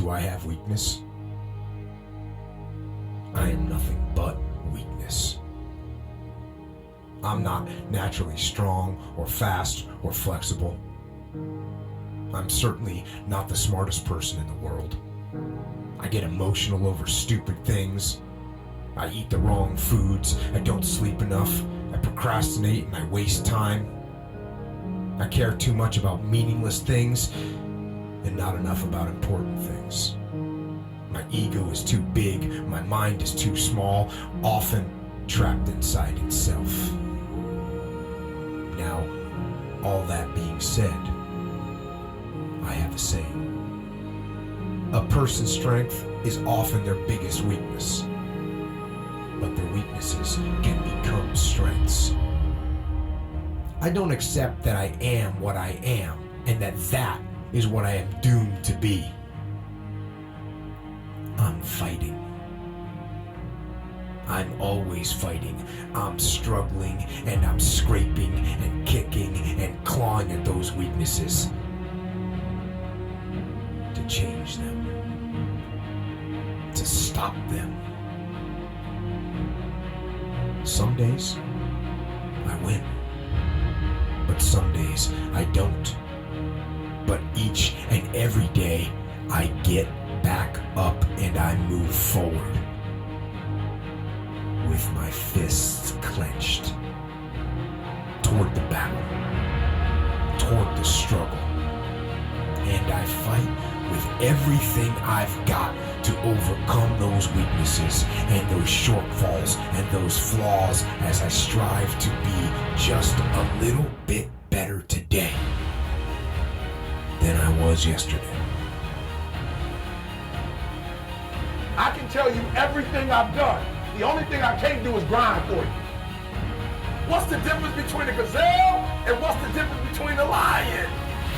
Do I have weakness? I am nothing but weakness. I'm not naturally strong or fast or flexible. I'm certainly not the smartest person in the world. I get emotional over stupid things. I eat the wrong foods. I don't sleep enough. I procrastinate and I waste time. I care too much about meaningless things and not enough about important things. My ego is too big. My mind is too small, often trapped inside itself. Now, all that being said, I have a saying. A person's strength is often their biggest weakness, but their weaknesses can become strengths. I don't accept that I am what I am, and that is what I am doomed to be. I'm fighting. I'm always fighting. I'm struggling and I'm scraping and kicking and clawing at those weaknesses to change them, to stop them. Some days I win, but some days I don't. But each and every day I get back up and I move forward with my fists clenched toward the battle, toward the struggle. And I fight with everything I've got to overcome those weaknesses and those shortfalls and those flaws as I strive to be just a little bit better today than I was yesterday. I can tell you everything I've done. The only thing I can't do is grind for you. What's the difference between a gazelle and what's the difference between a lion?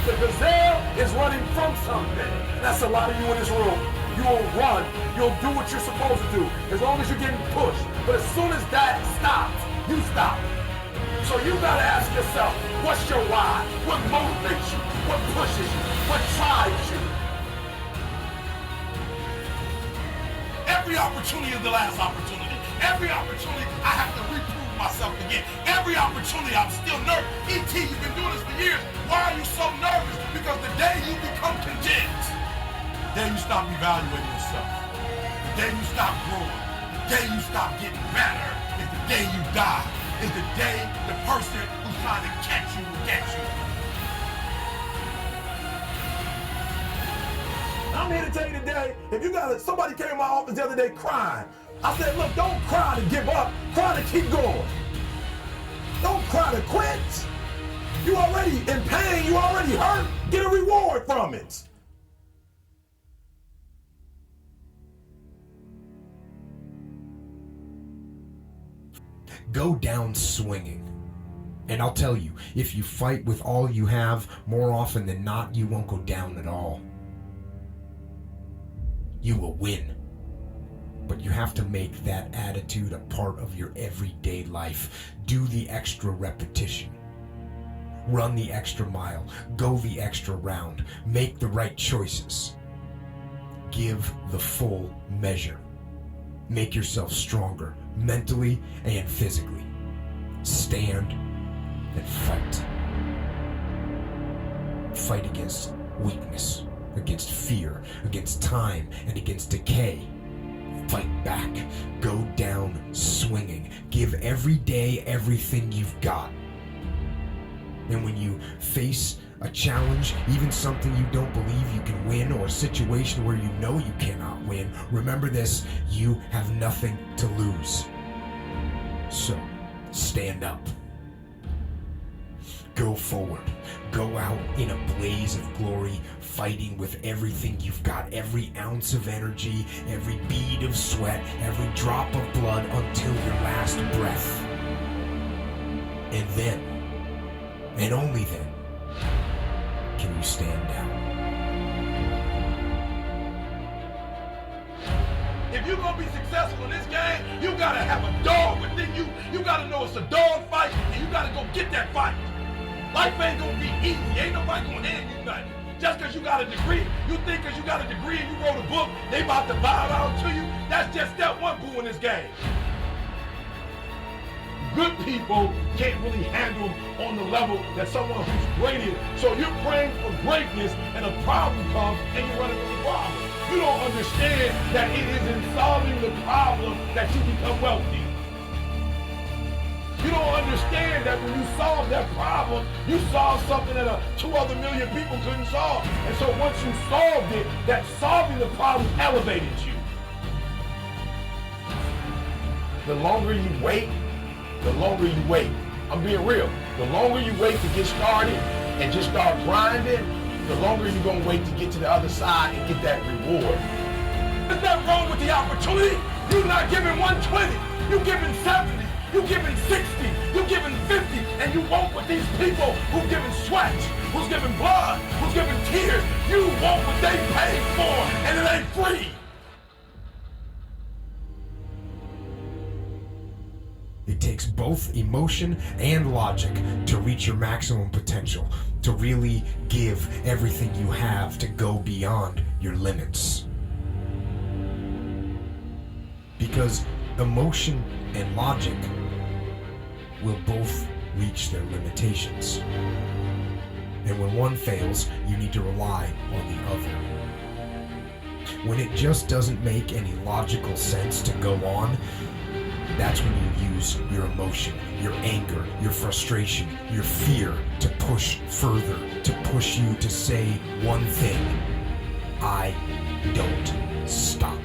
The gazelle is running from something. That's a lot of you in this room. You will run. You'll do what you're supposed to do as long as you're getting pushed. But as soon as that stops, you stop. So you gotta ask yourself, what's your why? What motivates you? What pushes you? What drives you? Every opportunity is the last opportunity. Every opportunity, I have to reprove myself again. Every opportunity, I'm still nervous. E.T., you've been doing this for years. Why are you so nervous? Because the day you become content, the day you stop evaluating yourself, the day you stop growing, the day you stop getting better, is the day you die. Is the day the person who's trying to catch you will get you. I'm here to tell you today, if you got somebody came to my office the other day crying. I said, look, don't cry to give up, cry to keep going. Don't cry to quit. You already in pain, you already hurt, get a reward from it. Go down swinging. And I'll tell you, if you fight with all you have, more often than not, you won't go down at all. You will win. But you have to make that attitude a part of your everyday life. Do the extra repetition. Run the extra mile. Go the extra round. Make the right choices. Give the full measure. Make yourself stronger, mentally and physically. Stand and fight. Fight against weakness, against fear, against time, and against decay. Fight back. Go down swinging. Give every day everything you've got. And when you face a challenge, even something you don't believe you can win, or a situation where you know you cannot win, remember this: you have nothing to lose. So, stand up. Go forward. Go out in a blaze of glory, fighting with everything you've got, every ounce of energy, every bead of sweat, every drop of blood, until your last breath. And then, and only then, can you stand down. If you're gonna be successful in this game, you gotta have a dog within you. You gotta know it's a dog fight, and you gotta go get that fight. Life ain't gonna be easy. Ain't nobody gonna hand you nothing. Just because you got a degree, you think because you got got a degree and you wrote a book, they about to bow down to you. That's just step one, boo, in this game. Good people can't really handle on the level that someone who's great is. So you're praying for greatness and a problem comes and you run into the problem. You don't understand that it is in solving the problem that you become wealthy. You don't understand that when you solve that problem, you solve something that 2 other million people couldn't solve. And so once you solved it, that solving the problem elevated you. The longer you wait, I'm being real. The longer you wait to get started and just start grinding, the longer you're going to wait to get to the other side and get that reward. There's nothing wrong with the opportunity. You're not giving 120. You're giving 70. You're giving 60. You're giving 50. And you want what these people who've given sweat, who's giving blood, who's giving tears, you want what they paid for, and it ain't free. It takes both emotion and logic to reach your maximum potential, to really give everything you have, to go beyond your limits. Because emotion and logic will both reach their limitations. And when one fails, you need to rely on the other. When it just doesn't make any logical sense to go on, that's when you use your emotion, your anger, your frustration, your fear to push further, to push you to say one thing: I don't stop.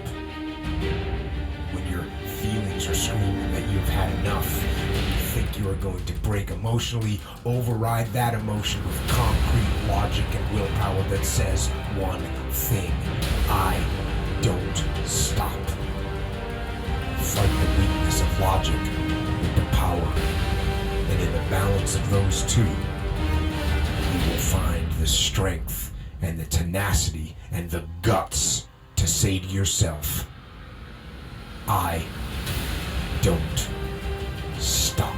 When your feelings are screaming that you've had enough, and you think you are going to break emotionally, override that emotion with concrete logic and willpower that says one thing: I don't stop. Fight the weakness of logic with the power, and in the balance of those two, you will find the strength and the tenacity and the guts to say to yourself, I don't stop.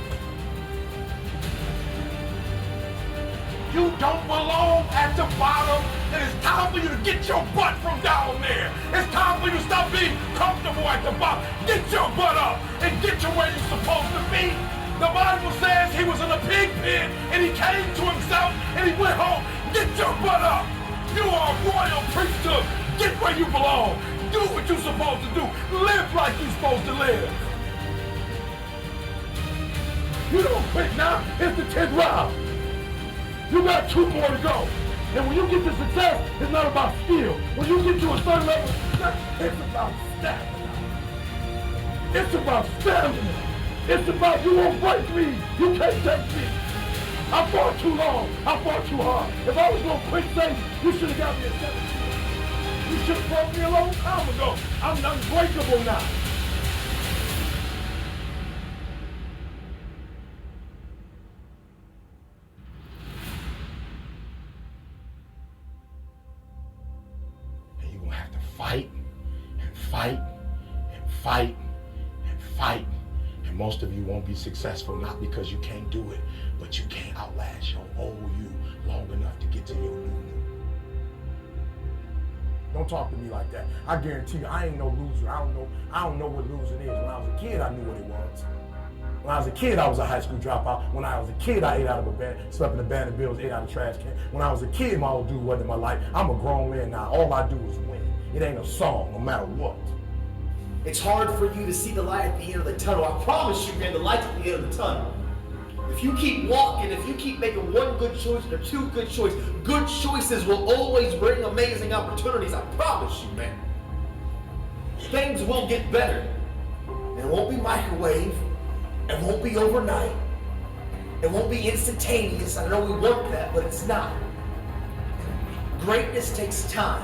You don't belong at the bottom, and it's time for you to get your butt from down there. It's time for you to stop being comfortable at the bottom. Get your butt up and get to where you're supposed to be. The Bible says he was in a pig pen and he came to himself and he went home. Get your butt up. You are a royal priesthood. Get where you belong. Do what you're supposed to do. Live like you're supposed to live. You don't quit now. It's the 10th round. You got 2 more to go. And when you get to success, it's not about skill. When you get to a certain level of success, it's about stamina. It's about stamina. It's about you won't break me. You can't take me. I fought too long. I fought too hard. If I was going to quit saying, you should have got me at 17. You should have brought me a long time ago. I'm unbreakable now. Fight and fight and fight and fight. And most of you won't be successful, not because you can't do it, but you can't outlast your old you long enough to get to your new you. Don't talk to me like that. I guarantee you, I ain't no loser. I don't know what losing is. When I was a kid, I knew what it was. When I was a kid, I was a high school dropout. When I was a kid, I ate out of a bed, slept in a abandoned buildings, ate out of a trash can. When I was a kid, my old dude wasn't in my life. I'm a grown man now. All I do is win. It ain't a song, no matter what. It's hard for you to see the light at the end of the tunnel. I promise you, man, the light's at the end of the tunnel. If you keep walking, if you keep making one good choice or 2 good choices will always bring amazing opportunities. I promise you, man. Things will get better. It won't be microwave. It won't be overnight. It won't be instantaneous. I know we want that, but it's not. Greatness takes time.